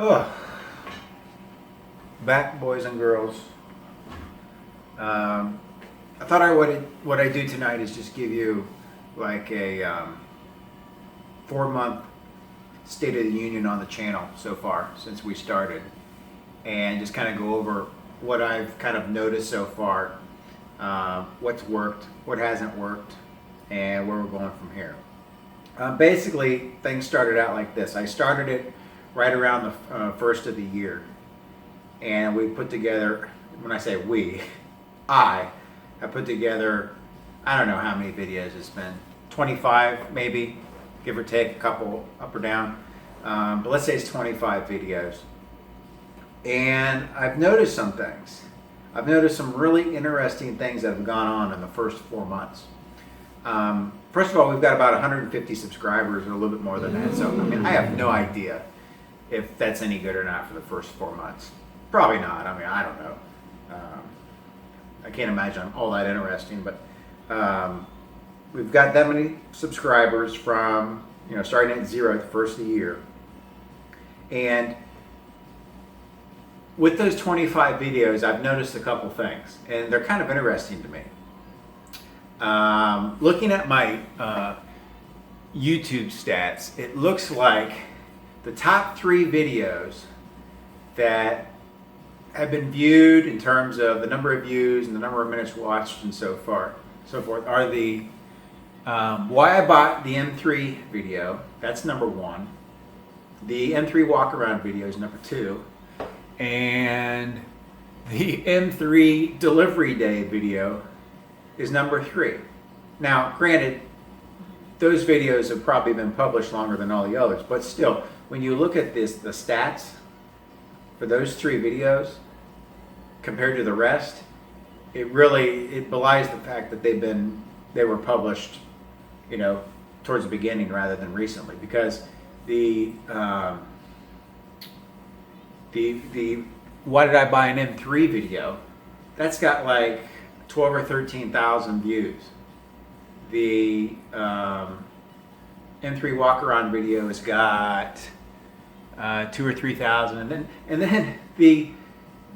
Oh, back, boys and girls. I thought what I do tonight is just give you like a 4-month State of the Union on the channel so far since we started, and just kind of go over what I've kind of noticed so far, what's worked, what hasn't worked, and where we're going from here. Basically, things started out like this. I started it right around the first of the year, and we put together, when I say we, I put together, I don't know how many videos it's been, 25 maybe, give or take a couple up or down, but let's say it's 25 videos. And I've noticed some things. I've noticed some really interesting things that have gone on in the first 4 months. First of all, we've got about 150 subscribers, or a little bit more than that. So, I mean, I have no idea if that's any good or not for the first 4 months. Probably not. I mean, I don't know. I can't imagine I'm all that interesting, but we've got that many subscribers from, starting at 0 at the first of the year. And with those 25 videos, I've noticed a couple things, and they're kind of interesting to me. Looking at my YouTube stats, it looks like the top 3 videos that have been viewed in terms of the number of views and the number of minutes watched and so forth are the why I bought the M3 video. That's number 1. The M3 walk around video is number 2, and the M3 delivery day video is number 3. Now, granted, those videos have probably been published longer than all the others, but still, when you look at the stats for those 3 videos compared to the rest, it belies the fact that they were published, towards the beginning rather than recently, because the why did I buy an M3 video, that's got like 12 or 13,000 views. The M3 walk around video has got 2 or 3,000, and then the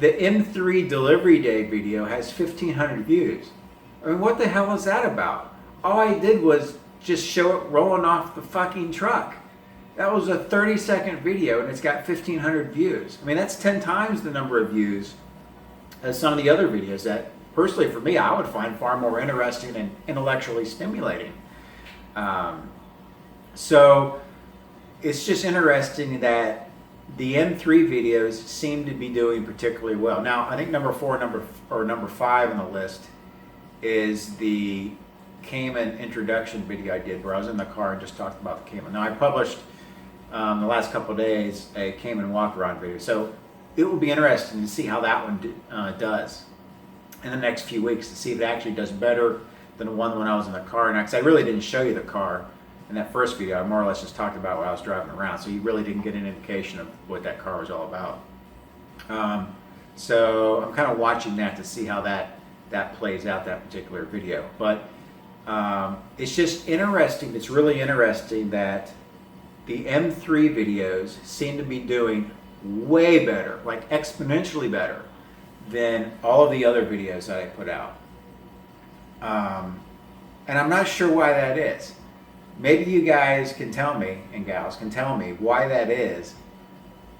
M3 delivery day video has 1,500 views. I mean, what the hell is that about? All I did was just show it rolling off the fucking truck. That was a 30-second video, and it's got 1,500 views. I mean, that's 10 times the number of views as some of the other videos that, personally for me, I would find far more interesting and intellectually stimulating. So it's just interesting that the M3 videos seem to be doing particularly well. Now, I think number 4, number 5 on the list is the Cayman introduction video I did, where I was in the car and just talked about the Cayman. Now, I published the last couple of days a Cayman walk around video, so it will be interesting to see how that one does in the next few weeks, to see if it actually does better than the one when I was in the car. Now, because I really didn't show you the car in that first video, I more or less just talked about what I was driving around, so you really didn't get an indication of what that car was all about. So I'm kind of watching that to see how that plays out, that particular video. But it's just interesting, it's really interesting that the M3 videos seem to be doing way better, like exponentially better, than all of the other videos that I put out. And I'm not sure why that is. Maybe you guys can tell me, and gals can tell me why that is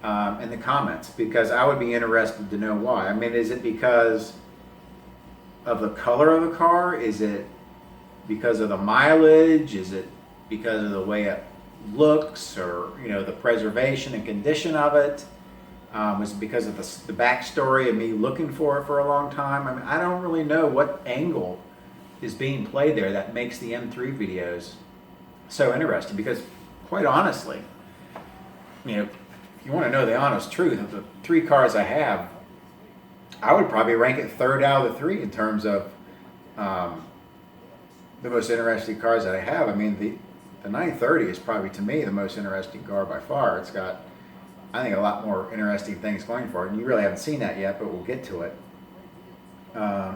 in the comments, because I would be interested to know why. I mean, is it because of the color of the car? Is it because of the mileage? Is it because of the way it looks, or the preservation and condition of it? Was it because of the backstory of me looking for it for a long time? I mean, I don't really know what angle is being played there that makes the M3 videos so interesting, because quite honestly, if you want to know the honest truth, of the 3 cars I have, I would probably rank it 3rd out of the 3 in terms of the most interesting cars that I have. I mean, the 930 is probably, to me, the most interesting car by far. It's got, I think, a lot more interesting things going for it, and you really haven't seen that yet, but we'll get to it. And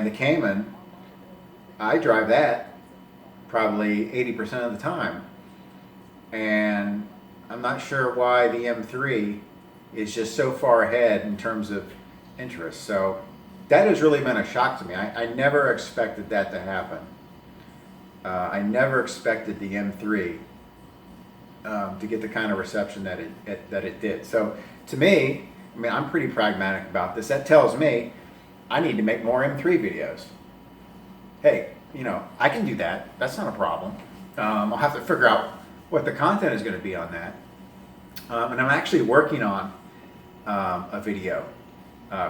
the Cayman, I drive that probably 80% of the time, and I'm not sure why the M3 is just so far ahead in terms of interest. So that has really been a shock to me. I never expected that to happen. I never expected the M3 to get the kind of reception that it did. So to me, I mean, I'm pretty pragmatic about this. That tells me I need to make more M3 videos. Hey, you know, I can do that. That's not a problem. I'll have to figure out what the content is going to be on that. And I'm actually working on a video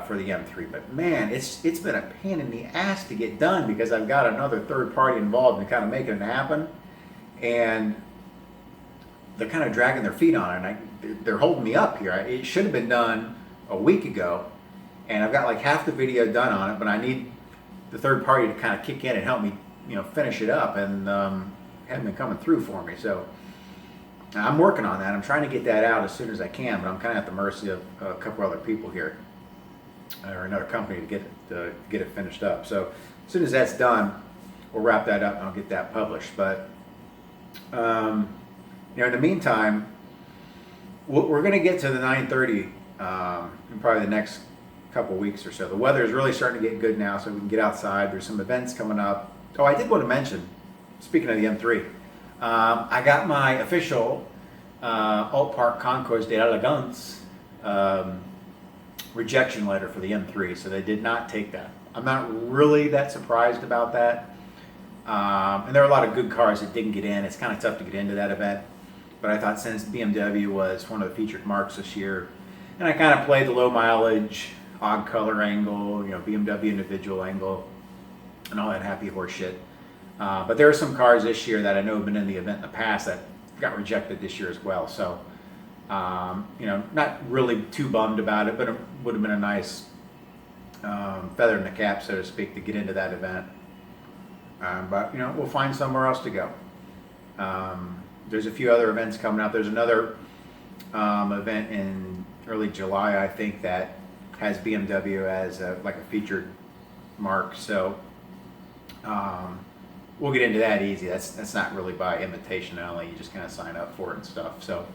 for the M3. But man, it's been a pain in the ass to get done because I've got another third party involved in kind of making it happen. And they're kind of dragging their feet on it. And they're holding me up here. It should have been done a week ago. And I've got like half the video done on it, but I need the third party to kind of kick in and help me, you know, finish it up. And hadn't been coming through for me. So I'm working on that. I'm trying to get that out as soon as I can, but I'm kind of at the mercy of a couple other people here, or another company to get it finished up. So as soon as that's done, we'll wrap that up and I'll get that published. But you know, in the meantime, we're going to get to the 930 in probably the next couple weeks or so. The weather is really starting to get good now, so we can get outside. There's some events coming up. Oh, I did want to mention, speaking of the M3, I got my official Alt Park Concours d'Elegance rejection letter for the M3, so they did not take that. I'm not really that surprised about that. And there are a lot of good cars that didn't get in. It's kind of tough to get into that event. But I thought since BMW was one of the featured marks this year, and I kind of played the low mileage, odd color angle, you know, BMW individual angle, and all that happy horse shit. But there are some cars this year that I know have been in the event in the past that got rejected this year as well. So, you know, not really too bummed about it, but it would have been a nice feather in the cap, so to speak, to get into that event. But, you know, we'll find somewhere else to go. There's a few other events coming up. There's another event in early July, I think, that has BMW as like a featured mark. So we'll get into that easy. That's not really by invitation only. You just kind of sign up for it and stuff. So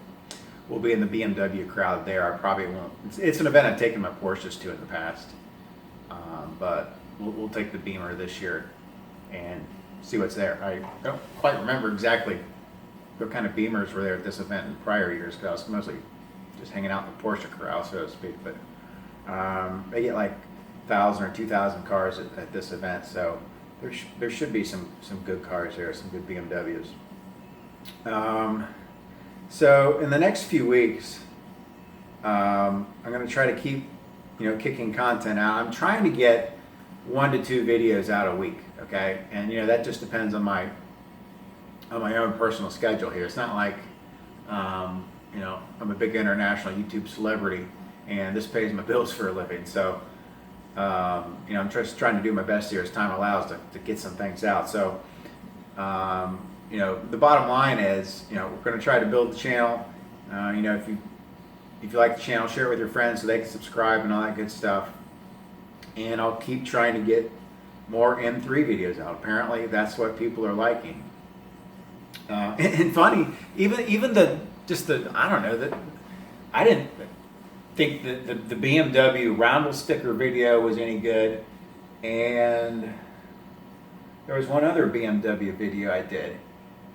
we'll be in the BMW crowd there. I probably won't. It's an event I've taken my Porsches to in the past, but we'll take the Beamer this year and see what's there. I don't quite remember exactly what kind of Beamers were there at this event in prior years because I was mostly just hanging out in the Porsche corral, so to speak. But they get like 1,000 or 2,000 cars at this event, so there should be some good cars there, some good BMWs. So in the next few weeks, I'm going to try to keep, you know, kicking content out. I'm trying to get 1 to 2 videos out a week, okay? And you know, that just depends on my own personal schedule here. It's not like you know, I'm a big international YouTube celebrity and this pays my bills for a living. So you know, I'm just trying to do my best here as time allows to get some things out. So you know, the bottom line is, you know, we're going to try to build the channel. You know, if you like the channel, share it with your friends so they can subscribe and all that good stuff. And I'll keep trying to get more M3 videos out. Apparently, that's what people are liking. And funny, even the I don't know, that I didn't think that the BMW roundel sticker video was any good, and there was one other BMW video I did,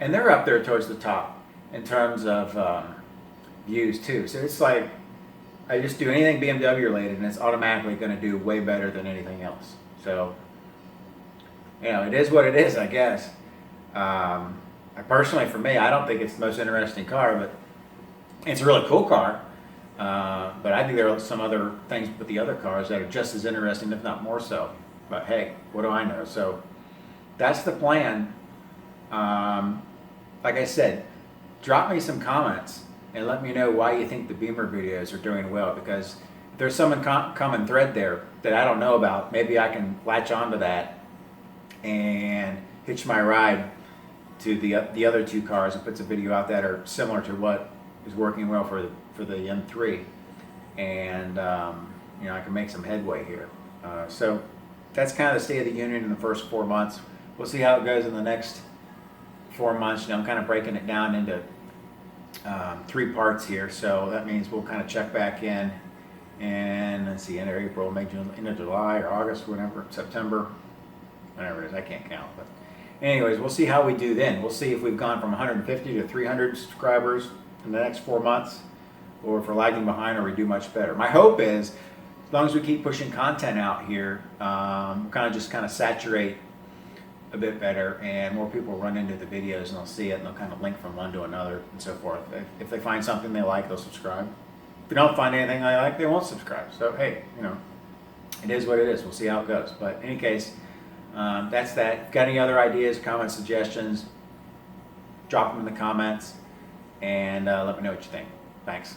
and they're up there towards the top in terms of views too. So it's like I just do anything BMW related, and it's automatically going to do way better than anything else. So you know, it is what it is, I guess. Personally, for me, I don't think it's the most interesting car, but it's a really cool car. But I think there are some other things with the other cars that are just as interesting, if not more so. But hey, what do I know? So that's the plan. Like I said, drop me some comments and let me know why you think the Beamer videos are doing well, because if there's some common thread there that I don't know about, maybe I can latch onto that and hitch my ride to the other 2 cars and put some video out that are similar to what is working well for the M3, and you know, I can make some headway here. So that's kind of the state of the union in the first 4 months. We'll see how it goes in the next 4 months. You know, I'm kind of breaking it down into 3 parts here, so that means we'll kind of check back in, and let's see, end of April, May, June, end of July or August, whatever, September, whatever it is, I can't count. But anyways, we'll see how we do then. We'll see if we've gone from 150 to 300 subscribers in the next 4 months, or if we're lagging behind or we do much better. My hope is, as long as we keep pushing content out here, we'll kind of saturate a bit better, and more people run into the videos and they'll see it and they'll kind of link from one to another and so forth. If they find something they like, they'll subscribe. If they don't find anything they like, they won't subscribe. So hey, it is what it is. We'll see how it goes. But in any case, that's that. If you've got any other ideas, comments, suggestions, drop them in the comments, and let me know what you think. Thanks.